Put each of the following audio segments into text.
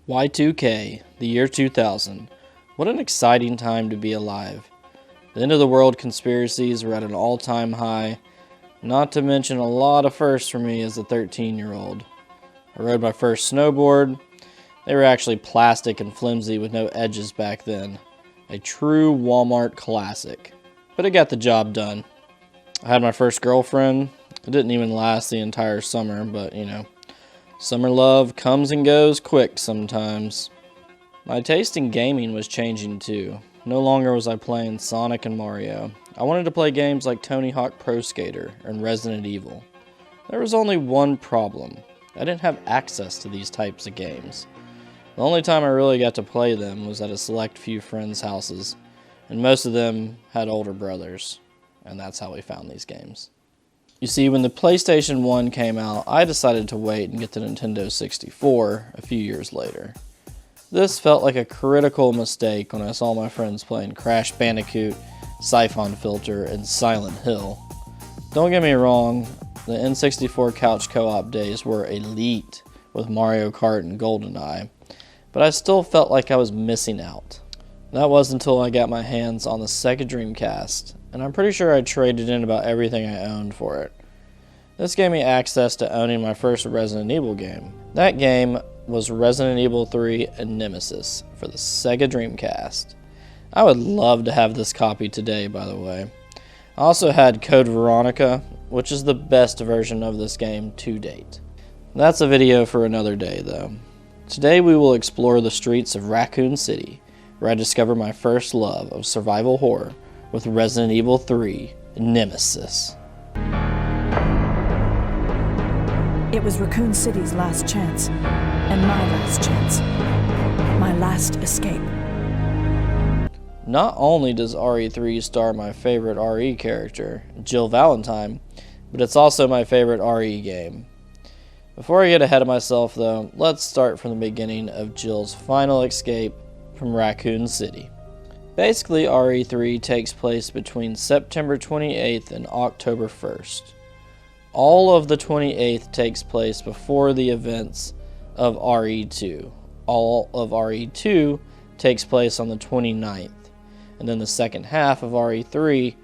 Y2K, the year 2000. What an exciting time to be alive. The end of the world conspiracies were at an all-time high, not to mention a lot of firsts for me as a 13-year-old. I rode my first snowboard. They were actually plastic and flimsy with no edges back then. A true Walmart classic. But it got the job done. I had my first girlfriend. It didn't even last the entire summer, but you know, summer love comes and goes quick sometimes. My taste in gaming was changing too. No longer was I playing Sonic and Mario. I wanted to play games like Tony Hawk Pro Skater and Resident Evil. There was only one problem. I didn't have access to these types of games. The only time I really got to play them was at a select few friends' houses, and most of them had older brothers, and that's how we found these games. You see, when the PlayStation 1 came out, I decided to wait and get the Nintendo 64 a few years later. This felt like a critical mistake when I saw my friends playing Crash Bandicoot, Siphon Filter, and Silent Hill. Don't get me wrong, the N64 couch co-op days were elite with Mario Kart and GoldenEye, but I still felt like I was missing out. That was until I got my hands on the Sega Dreamcast, and I'm pretty sure I traded in about everything I owned for it. This gave me access to owning my first Resident Evil game. That game was Resident Evil 3 and Nemesis for the Sega Dreamcast. I would love to have this copy today, by the way. I also had Code Veronica, which is the best version of this game to date. That's a video for another day, though. Today we will explore the streets of Raccoon City, where I discovered my first love of survival horror with Resident Evil 3 Nemesis. It was Raccoon City's last chance, and my last chance. My last escape. Not only does RE3 star my favorite RE character, Jill Valentine, but it's also my favorite RE game. Before I get ahead of myself though, let's start from the beginning of Jill's final escape from Raccoon City. Basically, RE3 takes place between September 28th and October 1st. All of the 28th takes place before the events of RE2. All of RE2 takes place on the 29th. And then the second half of RE3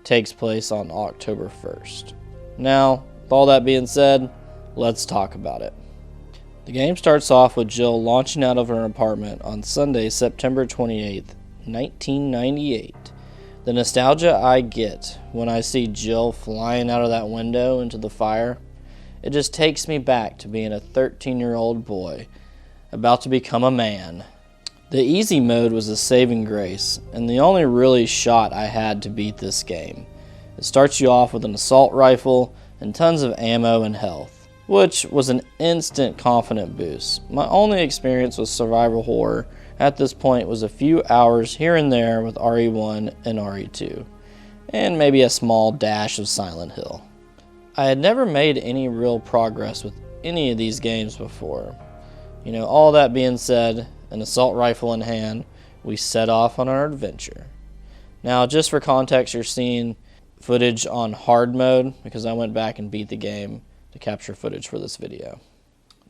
takes place on October 1st. Now, with all that being said, let's talk about it. The game starts off with Jill launching out of her apartment on Sunday, September 28th, 1998. The nostalgia I get when I see Jill flying out of that window into the fire, it just takes me back to being a 13-year-old boy about to become a man. The easy mode was a saving grace, and the only really shot I had to beat this game. It starts you off with an assault rifle and tons of ammo and health, which was an instant confident boost. My only experience with survival horror at this point was a few hours here and there with RE1 and RE2, and maybe a small dash of Silent Hill. I had never made any real progress with any of these games before. You know, all that being said, an assault rifle in hand, we set off on our adventure. Now, just for context, you're seeing footage on hard mode because I went back and beat the game to capture footage for this video.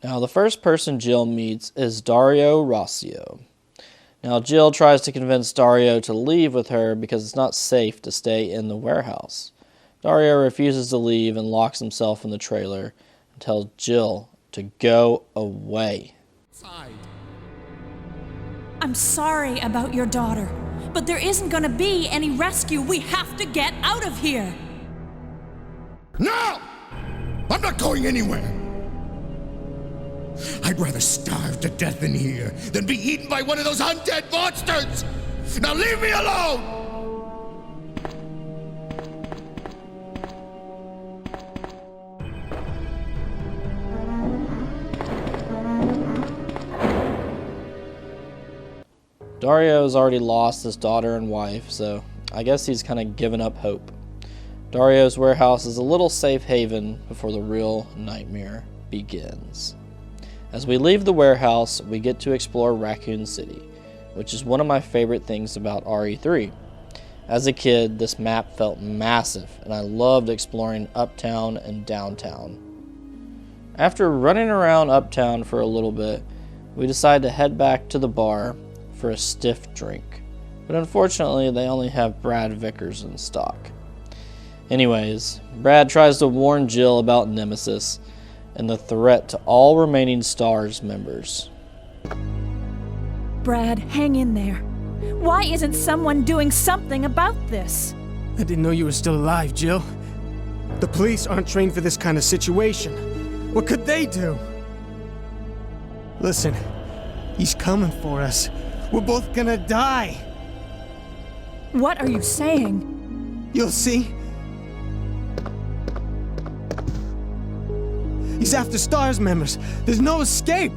Now, the first person Jill meets is Dario Rossio. Now, Jill tries to convince Dario to leave with her because it's not safe to stay in the warehouse. Dario refuses to leave and locks himself in the trailer and tells Jill to go away. I'm sorry about your daughter, but there isn't gonna be any rescue. We have to get out of here. No! I'm not going anywhere. I'd rather starve to death in here than be eaten by one of those undead monsters! Now leave me alone! Dario's already lost his daughter and wife, so I guess he's kind of given up hope. Dario's warehouse is a little safe haven before the real nightmare begins. As we leave the warehouse, we get to explore Raccoon City, which is one of my favorite things about RE3. As a kid, this map felt massive, and I loved exploring uptown and downtown. After running around uptown for a little bit, we decide to head back to the bar for a stiff drink. But unfortunately, they only have Brad Vickers in stock. Anyways, Brad tries to warn Jill about Nemesis and the threat to all remaining STARS members. Brad, hang in there. Why isn't someone doing something about this? I didn't know you were still alive, Jill. The police aren't trained for this kind of situation. What could they do? Listen, he's coming for us. We're both gonna die. What are you saying? You'll see. He's after STARS members. There's no escape.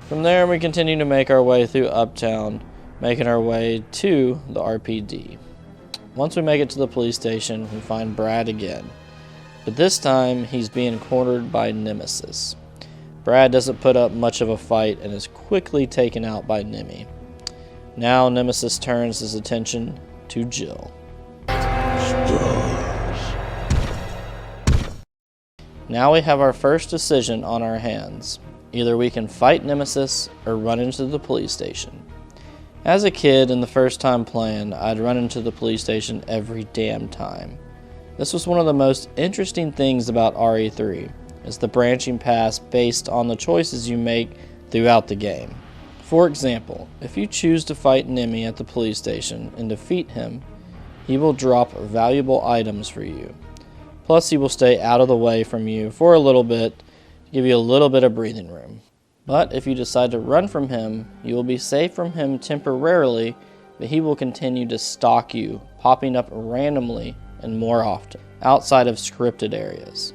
From there, we continue to make our way through Uptown, making our way to the RPD. Once we make it to the police station, we find Brad again. But this time, he's being cornered by Nemesis. Brad doesn't put up much of a fight and is quickly taken out by Nemi. Now, Nemesis turns his attention to Jill. Now we have our first decision on our hands. Either we can fight Nemesis or run into the police station. As a kid and the first time playing, I'd run into the police station every damn time. This was one of the most interesting things about RE3, is the branching paths based on the choices you make throughout the game. For example, if you choose to fight Nemi at the police station and defeat him, he will drop valuable items for you. Plus, he will stay out of the way from you for a little bit to give you a little bit of breathing room. But if you decide to run from him, you will be safe from him temporarily, but he will continue to stalk you, popping up randomly and more often, outside of scripted areas.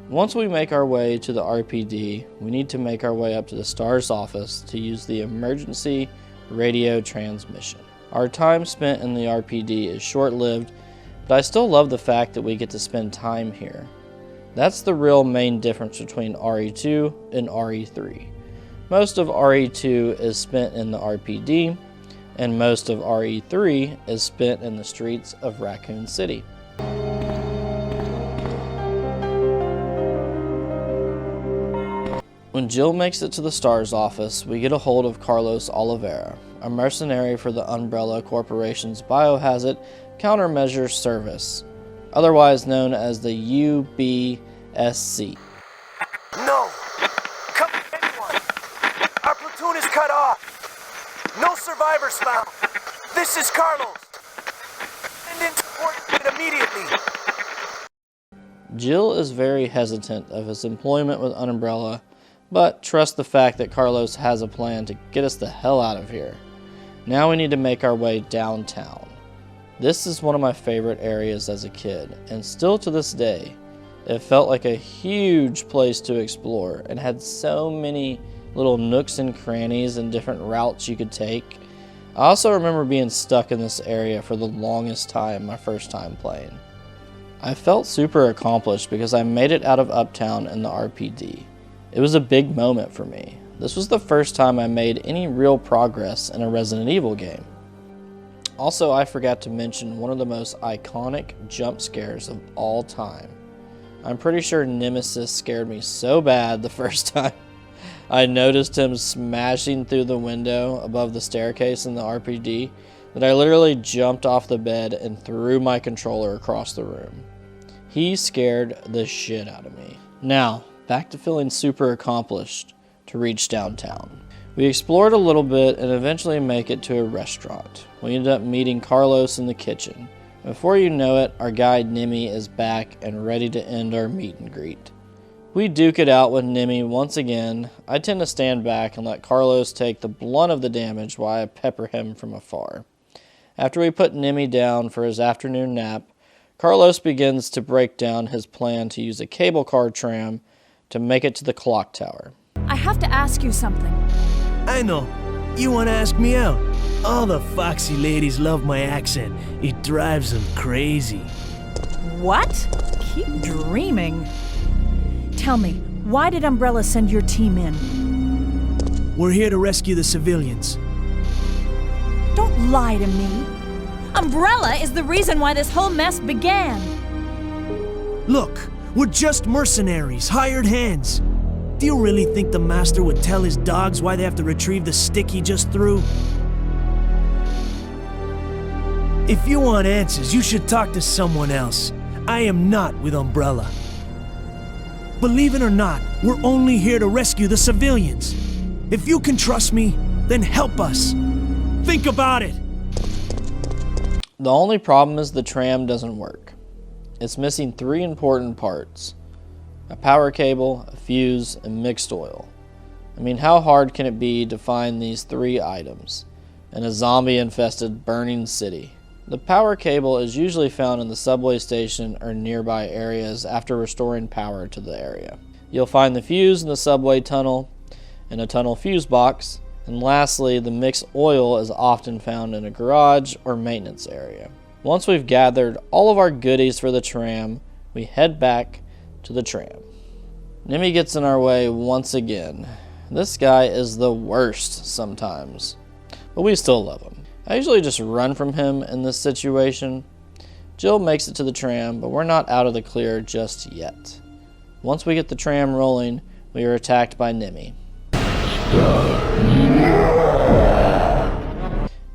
Once we make our way to the RPD, we need to make our way up to the STARS office to use the emergency radio transmission. Our time spent in the RPD is short-lived, but I still love the fact that we get to spend time here. That's the real main difference between RE2 and RE3. Most of RE2 is spent in the RPD, and most of RE3 is spent in the streets of Raccoon City. When Jill makes it to the STARS office, we get a hold of Carlos Oliveira, a mercenary for the Umbrella Corporation's Biohazard Countermeasures Service, otherwise known as the UBSC. No! Come anyone! Our platoon is cut off! No survivors found! This is Carlos! Send in support immediately! Jill is very hesitant of his employment with Umbrella, but trusts the fact that Carlos has a plan to get us the hell out of here. Now we need to make our way downtown. This is one of my favorite areas as a kid, and still to this day, it felt like a huge place to explore and had so many little nooks and crannies and different routes you could take. I also remember being stuck in this area for the longest time my first time playing. I felt super accomplished because I made it out of Uptown in the RPD. It was a big moment for me. This was the first time I made any real progress in a Resident Evil game. Also, I forgot to mention one of the most iconic jump scares of all time. I'm pretty sure Nemesis scared me so bad the first time I noticed him smashing through the window above the staircase in the RPD that I literally jumped off the bed and threw my controller across the room. He scared the shit out of me. Now, back to feeling super accomplished to reach downtown. We explored a little bit and eventually make it to a restaurant. We ended up meeting Carlos in the kitchen. Before you know it, our guide Nemi is back and ready to end our meet and greet. We duke it out with Nemi once again. I tend to stand back and let Carlos take the blunt of the damage while I pepper him from afar. After we put Nemi down for his afternoon nap, Carlos begins to break down his plan to use a cable car tram to make it to the clock tower. I have to ask you something. I know. You want to ask me out? All the foxy ladies love my accent. It drives them crazy. What? Keep dreaming. Tell me, why did Umbrella send your team in? We're here to rescue the civilians. Don't lie to me. Umbrella is the reason why this whole mess began. Look, we're just mercenaries, hired hands. Do you really think the master would tell his dogs why they have to retrieve the stick he just threw? If you want answers, you should talk to someone else. I am not with Umbrella. Believe it or not, we're only here to rescue the civilians. If you can trust me, then help us. Think about it! The only problem is the tram doesn't work. It's missing 3 important parts: a power cable, a fuse, and mixed oil. I mean, how hard can it be to find these 3 items in a zombie-infested, burning city? The power cable is usually found in the subway station or nearby areas after restoring power to the area. You'll find the fuse in the subway tunnel, in a tunnel fuse box, and lastly, the mixed oil is often found in a garage or maintenance area. Once we've gathered all of our goodies for the tram, we head back to the tram. Nemi gets in our way once again. This guy is the worst sometimes, but we still love him. I usually just run from him in this situation. Jill makes it to the tram, but we're not out of the clear just yet. Once we get the tram rolling, we are attacked by Nemi.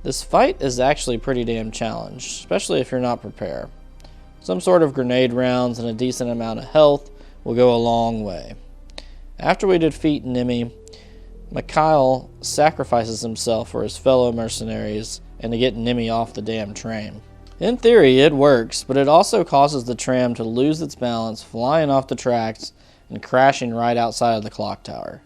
This fight is actually pretty damn challenged, especially if you're not prepared. Some sort of grenade rounds and a decent amount of health will go a long way. After we defeat Nemi, Mikhail sacrifices himself for his fellow mercenaries and to get Nemi off the damn tram. In theory, it works, but it also causes the tram to lose its balance, flying off the tracks and crashing right outside of the clock tower.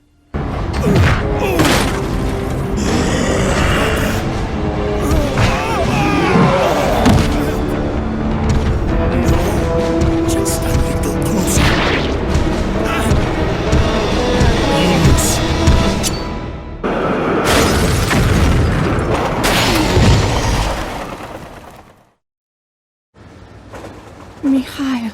Mikhail.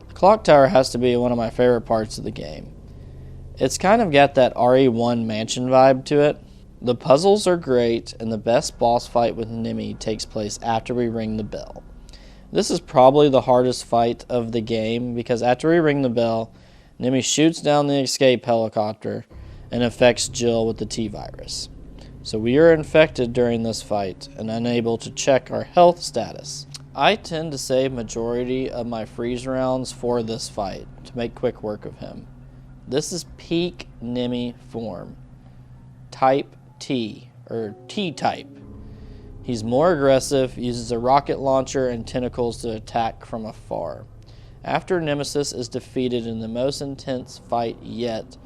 The clock tower has to be one of my favorite parts of the game. It's kind of got that RE1 mansion vibe to it. The puzzles are great, and the best boss fight with Nemi takes place after we ring the bell. This is probably the hardest fight of the game because after we ring the bell, Nemi shoots down the escape helicopter and infects Jill with the T-virus. So we are infected during this fight and unable to check our health status. I tend to save majority of my freeze rounds for this fight to make quick work of him. This is peak Nemi form. Type T, or T-type. He's more aggressive, uses a rocket launcher and tentacles to attack from afar. After Nemesis is defeated in the most intense fight yet,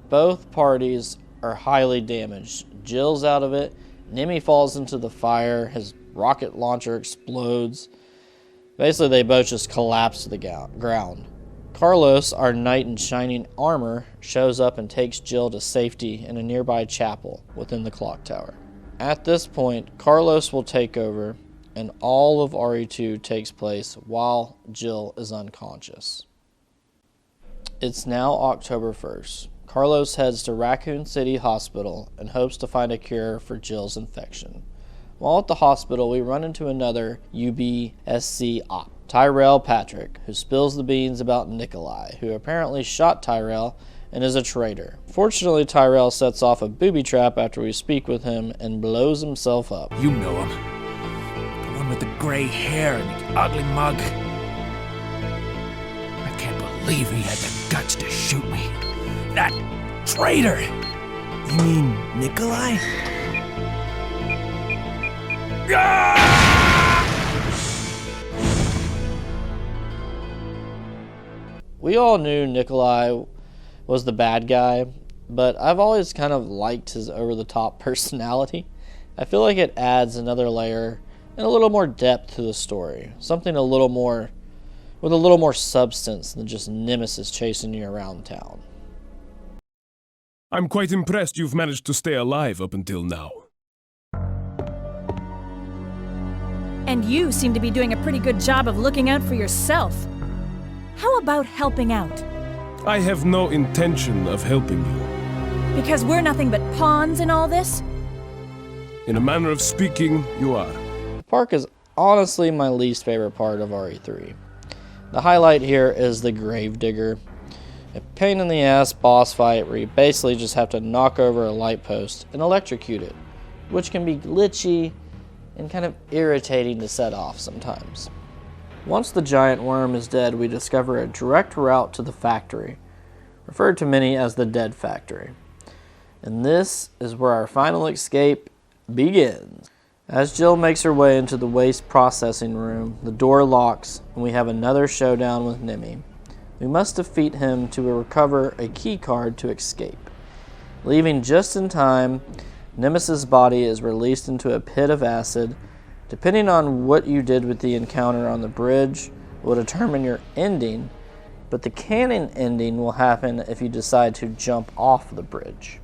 both parties are highly damaged. Jill's out of it, Nemi falls into the fire, his rocket launcher explodes. Basically, they both just collapse to the ground. Carlos, our knight in shining armor, shows up and takes Jill to safety in a nearby chapel within the clock tower. At this point, Carlos will take over, and all of RE2 takes place while Jill is unconscious. It's now October 1st. Carlos heads to Raccoon City Hospital and hopes to find a cure for Jill's infection. While at the hospital, we run into another UBSC op, Tyrell Patrick, who spills the beans about Nikolai, who apparently shot Tyrell and is a traitor. Fortunately, Tyrell sets off a booby trap after we speak with him and blows himself up. You know him. The one with the gray hair and the ugly mug. I can't believe he had the guts to shoot me. That traitor! You mean Nikolai? We all knew Nikolai was the bad guy, but I've always kind of liked his over-the-top personality. I feel like it adds another layer and a little more depth to the story. Something a little more, with a little more substance than just Nemesis chasing you around town. I'm quite impressed you've managed to stay alive up until now. And you seem to be doing a pretty good job of looking out for yourself. How about helping out? I have no intention of helping you. Because we're nothing but pawns in all this? In a manner of speaking, you are. The park is honestly my least favorite part of RE3. The highlight here is the Gravedigger. A pain in the ass boss fight where you basically just have to knock over a light post and electrocute it, which can be glitchy and kind of irritating to set off sometimes. Once the giant worm is dead, we discover a direct route to the factory, referred to many as the Dead Factory. And this is where our final escape begins. As Jill makes her way into the waste processing room, the door locks and we have another showdown with Nemi. We must defeat him to recover a key card to escape. Leaving just in time, Nemesis' body is released into a pit of acid. Depending on what you did with the encounter on the bridge will determine your ending, but the canon ending will happen if you decide to jump off the bridge.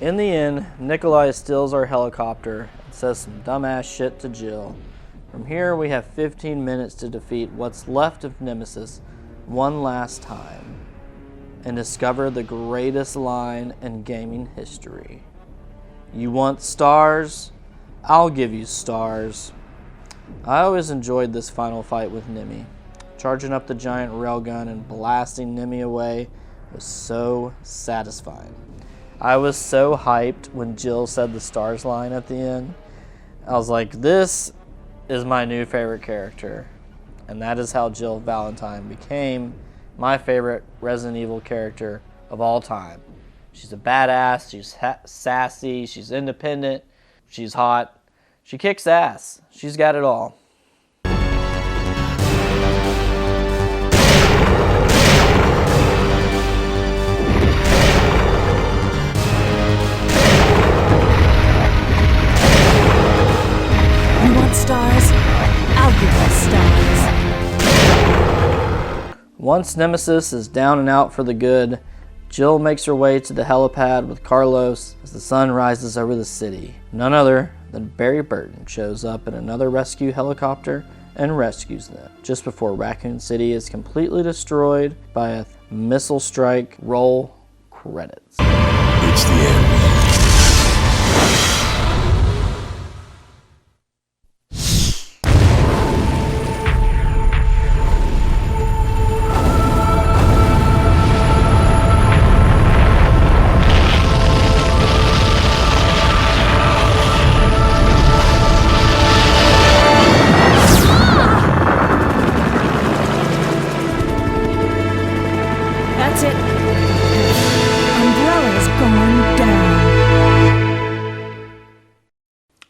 In the end, Nikolai steals our helicopter and says some dumbass shit to Jill. From here, we have 15 minutes to defeat what's left of Nemesis one last time and discover the greatest line in gaming history. You want stars? I'll give you stars. I always enjoyed this final fight with Nemi. Charging up the giant railgun and blasting Nemi away was so satisfying. I was so hyped when Jill said the stars line at the end. I was like, this is my new favorite character. And that is how Jill Valentine became my favorite Resident Evil character of all time. She's a badass, she's sassy, she's independent, she's hot, she kicks ass. She's got it all. You want stars? I'll give you stars. Once Nemesis is down and out for the good, Jill makes her way to the helipad with Carlos as the sun rises over the city. None other than Barry Burton shows up in another rescue helicopter and rescues them, just before Raccoon City is completely destroyed by a missile strike. Roll credits. It's the end. That's it. Umbrella's going down.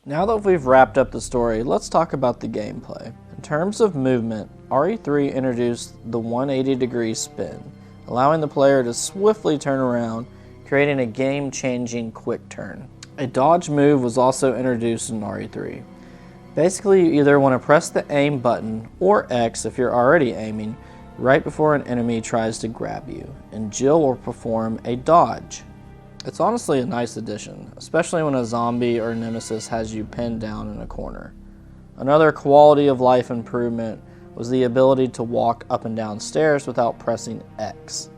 Now that we've wrapped up the story, let's talk about the gameplay. In terms of movement, RE3 introduced the 180-degree spin, allowing the player to swiftly turn around, creating a game-changing quick turn. A dodge move was also introduced in RE3. Basically, you either want to press the aim button, or X if you're already aiming, right before an enemy tries to grab you, and Jill will perform a dodge. It's honestly a nice addition, especially when a zombie or nemesis has you pinned down in a corner. Another quality of life improvement was the ability to walk up and down stairs without pressing X.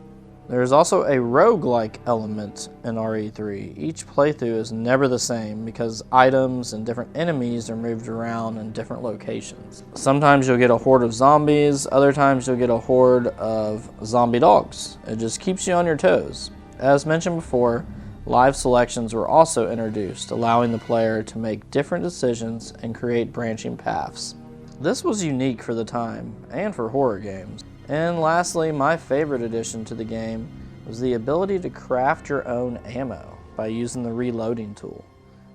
There is also a roguelike element in RE3. Each playthrough is never the same because items and different enemies are moved around in different locations. Sometimes you'll get a horde of zombies, other times you'll get a horde of zombie dogs. It just keeps you on your toes. As mentioned before, live selections were also introduced, allowing the player to make different decisions and create branching paths. This was unique for the time and for horror games. And lastly, my favorite addition to the game was the ability to craft your own ammo by using the reloading tool.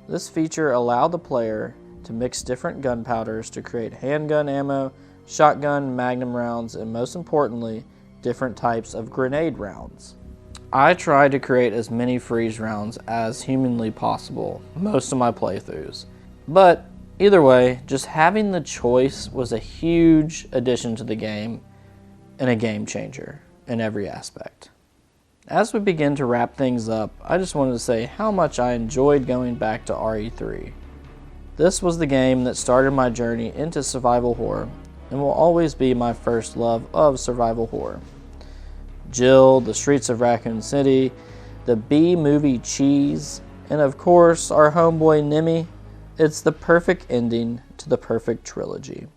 This feature allowed the player to mix different gunpowders to create handgun ammo, shotgun, magnum rounds, and most importantly, different types of grenade rounds. I tried to create as many freeze rounds as humanly possible most of my playthroughs. But either way, just having the choice was a huge addition to the game and a game changer in every aspect. As we begin to wrap things up, I just wanted to say how much I enjoyed going back to RE3. This was the game that started my journey into survival horror and will always be my first love of survival horror. Jill, the streets of Raccoon City, the B-movie cheese, and of course our homeboy Nemi. It's the perfect ending to the perfect trilogy.